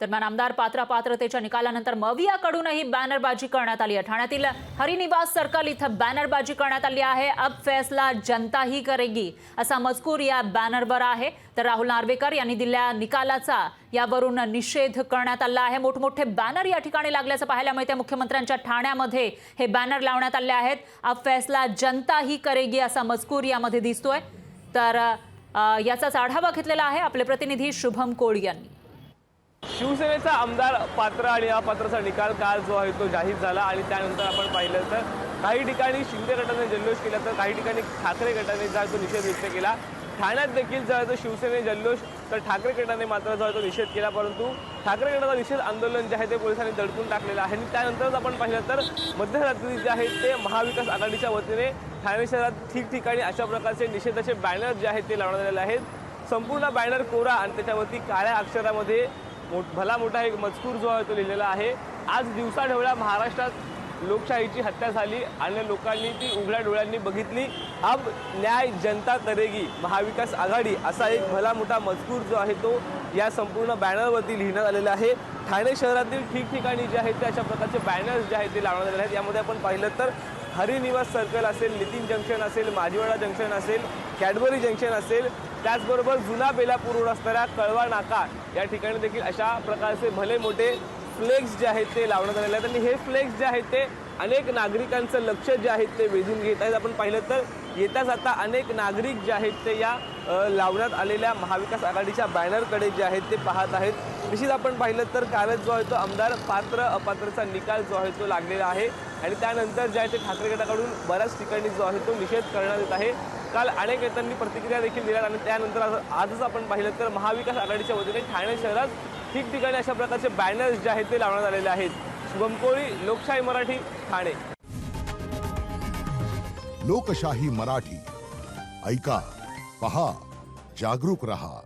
दरम्यान आमदार पात्रतेच्या निकालानंतर मवियाकडूनही बॅनरबाजी करण्यात आली आहे। ठाण्यातील हरिनिवास सर्कल इथं बॅनरबाजी करण्यात आली आहे। अब फैसला जनता ही करेगी असा मजकूर या बॅनरवर आहे। तर राहुल नार्वेकर यांनी दिलेल्या निकालाचा यावरून निषेध करण्यात आला आहे। मोठमोठे बॅनर या ठिकाणी लागल्याचं पाहायला मिळते। मुख्यमंत्र्यांच्या ठाण्यामध्ये हे बॅनर लावण्यात आले आहेत। अब फैसला जनता ही करेगी असा मजकूर यामध्ये दिसतोय। तर याचाच आढावा घेतलेला आहे आपले प्रतिनिधी शुभम कोळ यांनी। शिवसेनेचा आमदार पात्र आणि अपात्रचा निकाल काल जो आहे तो जाहीर झाला आणि त्यानंतर आपण पाहिलं तर काही ठिकाणी शिंदे गटाने जल्लोष केला तर काही ठिकाणी ठाकरे गटाने जो तो निषेध व्यक्त केला। ठाण्यात देखील जो आहे तो शिवसेने जल्लोष तर ठाकरे गटाने मात्र जो आहे तो निषेध केला, परंतु ठाकरे गटाचा निषेध आंदोलन जे आहे ते पोलिसांनी दडपून टाकलेलं आहे। आणि त्यानंतरच आपण पाहिलं तर मध्यरात्री जे आहे ते महाविकास आघाडीच्या वतीने ठाणे शहरात ठिकठिकाणी अशा प्रकारचे निषेधाचे बॅनर जे आहेत ते लावण्यात आलेले आहेत। संपूर्ण बॅनर कोरा आणि त्याच्यावरती काळ्या अक्षरामध्ये भला मोठा एक मजकूर जो आहे तो लिहिलेला आहे। आज दिवसाढवळ्या महाराष्ट्रात लोकशाहीची हत्या झाली आणि लोकांनी ती उघड्या डोळ्यांनी बघितली। अब न्याय जनता करेगी महाविकास आघाडी असा एक भला मोठा मजकूर जो आहे तो या संपूर्ण बॅनरवरती लिहिण्यात आलेला आहे। ठाणे शहरातील ठिकठिकाणी जे आहेत ते अशा प्रकारचे बॅनर्स जे आहेत ते लावण्यात आलेले आहेत। यामध्ये आपण पाहिलं तर हरिनिवास सर्कल असेल, नितीन जंक्शन असेल, माझीवाडा जंक्शन असेल, कॅडबरी जंक्शन असेल, त्याचबरोबर जुना बेलापूर रोड असणाऱ्या कळवा नाका या ठिकाणी देखील अशा प्रकारचे भले मोठे फ्लेक्स जे आहेत ते लावण्यात आलेले आहेत। आणि हे फ्लेक्स जे आहेत ते अनेक नागरिकांचं लक्ष जे आहे ते वेधून घेत आहेत। आपण पाहिलं तर येता जाता अनेक नागरिक जे आहेत ते या लावण्यात आलेल्या महाविकास आघाडीच्या बॅनरकडे जे आहेत ते पाहत आहेत। निश्चित आपण पाहिलं तर कालच जो आहे तो आमदार पात्र अपात्रचा निकाल जो आहे तो लागलेला आहे आणि त्यानंतर जे आहे ते ठाकरे गटाकडून बऱ्याच ठिकाणी जो आहे तो निषेध करण्यात येत आहे। काल अनेक नेत्यांनी प्रतिक्रिया देखील दिल्या आणि त्यानंतर आजच आपण पाहिलं तर महाविकास आघाडीच्या वतीने ठाणे शहरात ठिकठिकाणी अशा प्रकारचे बॅनर्स जे आहेत ते लावण्यात आलेले आहेत। शुभम कोळी, लोकशाही मराठी, ठाणे। लोकशाही मराठी ऐका, पहा, जागरूक रहा।